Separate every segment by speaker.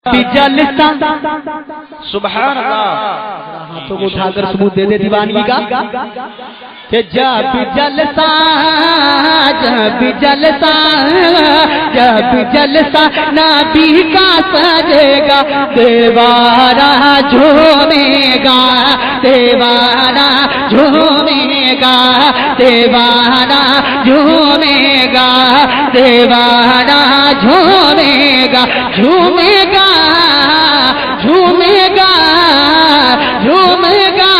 Speaker 1: जलसा
Speaker 2: सुभान अल्लाह।
Speaker 1: हाथों को उठाकर सबूत दे दे दीवानगी का कि जब जलसा नबी का सजेगा देवारा झूमेगा देवारा झूमेगा देवारा झूमेगा देवारा झूमेगा झूमेगा झूमेगा झूमेगा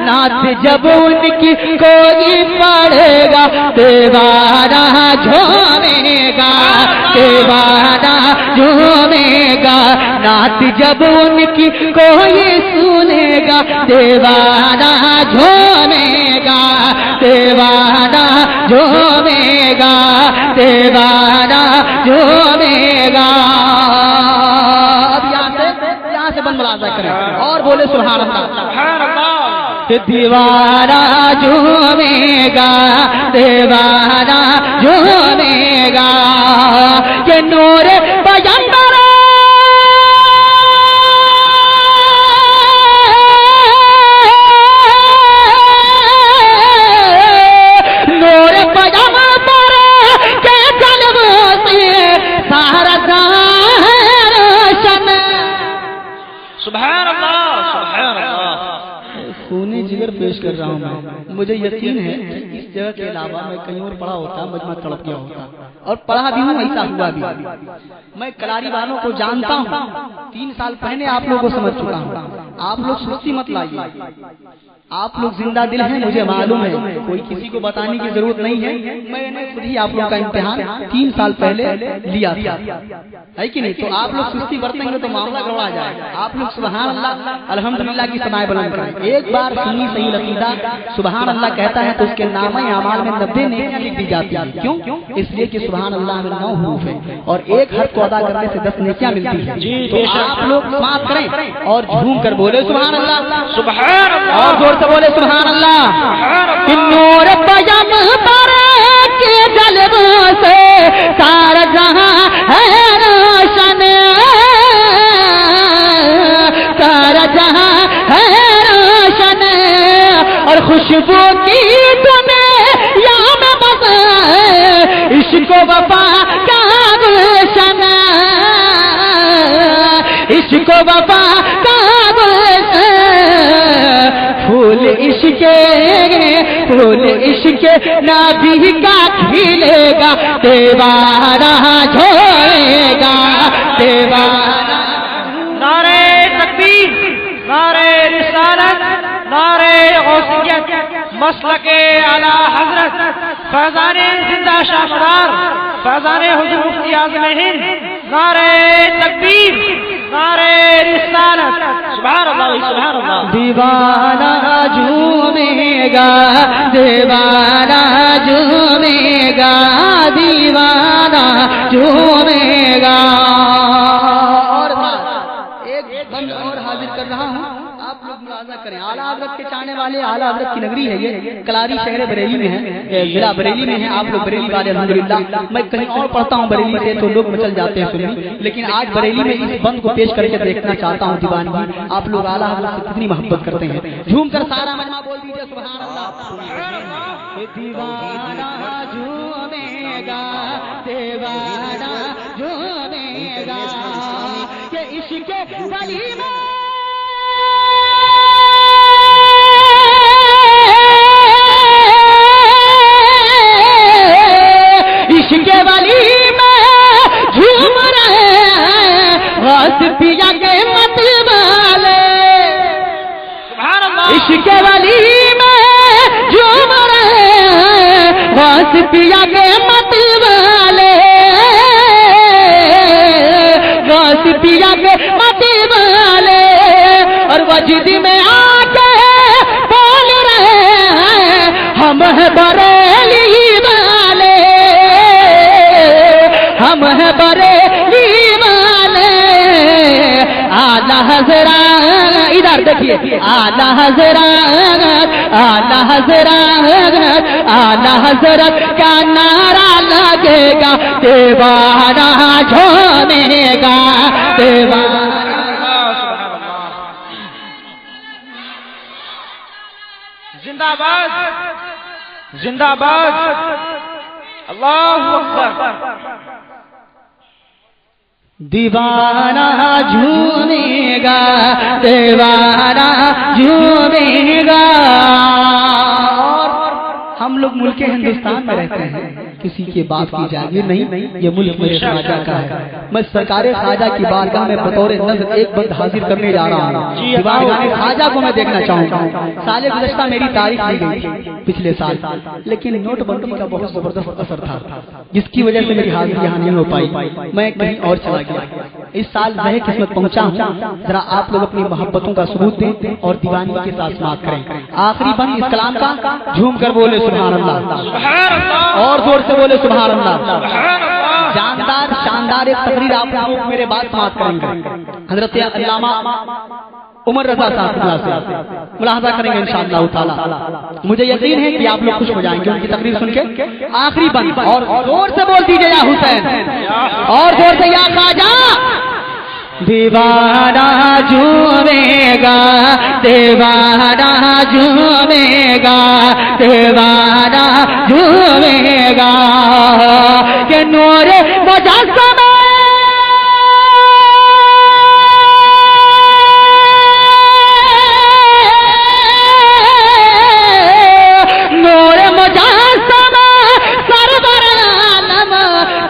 Speaker 1: नाथ जब उनकी कोई पढ़ेगा देवारा झूमेगा देवारा झूमेगा नाथ जब उनकी कोई सुनेगा देवारा झूमेगा देवारा झूमेगा देवारा झूमेगा। अब यहाँ से बंद मुलाजा करें और बोले सुभान अल्लाह
Speaker 2: सुभान अल्लाह।
Speaker 1: दीवारा झूमेगा देवारा झूमेगा ये नूर पैगंबर नूर पैगंबर के जलवे से सारा रोशन
Speaker 2: सुभान अल्लाह सुभान अल्लाह।
Speaker 1: खूनी जिगर पेश कर रहा हूँ मैं। मुझे यकीन है कि इस जगह के अलावा मैं कहीं और पढ़ा होता मजमा तड़प गया होता और पढ़ा भी हूँ ऐसा हुआ भी। मैं कलारी वालों को जानता हूँ 3 साल पहले आप लोगों को समझ चुका हूँ। आप लोग सुस्ती मत लाइए, आप लोग जिंदा दिल हैं मुझे मालूम है, कोई किसी को बताने की जरूरत नहीं है। मैंने खुद ही आप लोगों का इम्तिहान 3 साल पहले लिया था, है कि नहीं? तो आप लोग सुस्ती बरतेंगे तो मामला गड़बड़ा जाएगा। आप लोग सुभान अल्लाह अल्हम्दुलिल्लाह की समाए बुलंद करें। एक बार सुन्नी सही अकीदा सुभान अल्लाह कहता है तो उसके नामे अमाल में 90 नेकियां लिख दी जाती है। क्यों? इसलिए कि सुभान अल्लाह में 9 हुरूफ है और एक हर्फ को अदा करने से 10 नेकियां मिलती है। तो आप लोग समाप्त करें और झूम कर बोले सुभान अल्लाह
Speaker 2: सुभान अल्लाह
Speaker 1: और जोर से बोले सुभान अल्लाह। नूर पयम पर के जलवों से सारा जहां है रोशन सारा जहां है रोशन और खुशबू की दुनिया में बस इश्क वफा का गुलशन इश्क वफा का फूल इश्क नबी का खिलेगा देवारा झोएगा देवारा।
Speaker 2: नारे तकबीर नारे रिसालत नारे गौसियत मसलके आला हजरत फैजाने जिंदा शाहदार फैजाने हुजूर मुफ्ती आज़म हिंद नारे तकबीर नारे रिसालत सुभान अल्लाह सुभान अल्लाह।
Speaker 1: दीवाना झूमेगा देवाना झूमेगा दीवाना झूमेगा। और एक बंद और हाजिर कर रहा हूँ, आप लोग मुलाजा करें। आला हज़रत के चाहने वाले आला हज़रत की नगरी है ये, कलारी शहर बरेली में है, जिला बरेली में है। आप लोग बरेली वाले अल्हम्दुलिल्लाह। मैं कहीं और पढ़ता हूँ बरेली से तो लोग मचल जाते हैं सुन्नी, लेकिन आज बरेली में इस बंद को पेश करके देखना चाहता हूँ दीवानगी। आप लोग आला हज़रत से कितनी मोहब्बत करते हैं। झूम कर सारा मजमा बोल दीजिए सुभान अल्लाह। दीवाना झूमेगा देवाना झूमेगा ये इश्क वली में इश्क वली में झूम रहे गौस पिया के मत वाले
Speaker 2: सुभान अल्लाह।
Speaker 1: इश्क वली में झूम रहे गौस पिया के मत वाले गौस पिया के मत वाले और वजद में आके बोल रहे हैं हम है बरेली वाले हम है बरेली वाले। आला हज़रत इधर देखिए आला हज़रत आला हज़रत आला हज़रत का नारा लगेगा दीवाना झूमेगा دیوانہ
Speaker 2: زندہ باد زندہ باد اللہ اکبر
Speaker 1: دیوانہ جھومے گا دیوانہ جھومے گا ہم لوگ ملک ہندوستان میں رہتے ہیں کسی کے باپ کی جاگیر نہیں یہ ملک میرے خواجہ کا ہے میں سرکار خواجہ کی بارگاہ میں بطور نظر ایک بند حاضر کرنے جا رہا ہوں دیوان خواجہ کو میں دیکھنا چاہوں گا سال گزشتہ میری تاریخ دی گئی پچھلے سال لیکن نوٹ بندی کا بہت زبردست اثر تھا جس کی وجہ سے میری حاضری یہاں نہیں ہو پائی میں کہیں اور چلا گیا اس سال زہ قسمت پہنچا ہوں ذرا آپ لوگ اپنی محبتوں کا ثبوت دیں اور دیوانی کے ساتھ سماعت کریں آخری بند اس کلام کا جھوم کر بولے سبحان اللہ اور زور سے بولے سبحان اللہ جاندار شاندار ایک تقریر آپ لوگ میرے بات سماعت کریں گے حضرت علامہ عمر رضا صاحب سے ملاحظہ کریں گے انشاءاللہ تعالی مجھے یقین ہے کہ آپ لوگ خوش ہو جائیں گے ان کی تقریر سن کے آخری بند اور زور سے بول دیجیے یا حسین اور زور سے یا خواجہ دیوانہ جھومے گا دیوانہ جھومے گا دیوانہ جھومے گا کہ نور مجسمہ نور مجسمہ سرور عالم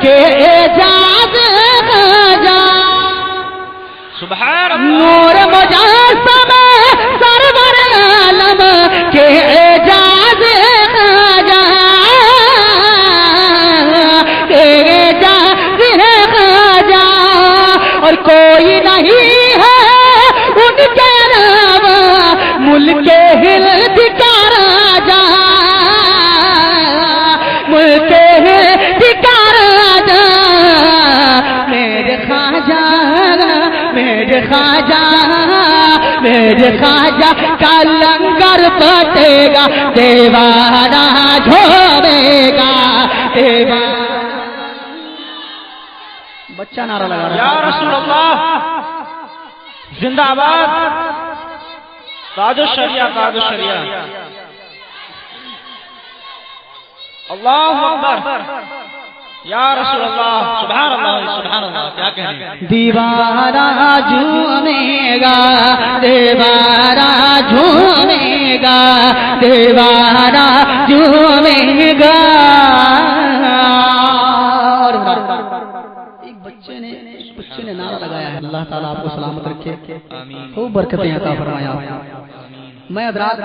Speaker 1: کے اعجاز نور مجسمہ سرور عالم کے اعجاز خواجہ اور کوئی نہیں ہے ان کے علاوہ ملک ہند کا راجا ملک ہند کا راجا میرے خواجہ میرے خواجہ میرے خواجہ کا لنگر بٹے گا دیوانہ جھومے گا دیوانہ بچہ نعرہ لگا رہا
Speaker 2: یا رسول اللہ زندہ باد تاج الشریعہ تاج الشریعہ اللہ اکبر یا رسول اللہ سبحان اللہ کیا کہنے
Speaker 1: دیوانہ جھومے گا دیوانہ جھومے گا دیوانہ جھومے گا ایک بچے نے نعرہ لگایا ہے اللہ تعالیٰ آپ کو سلامت رکھے خوب برکتیں عطا فرمایا میں حضرات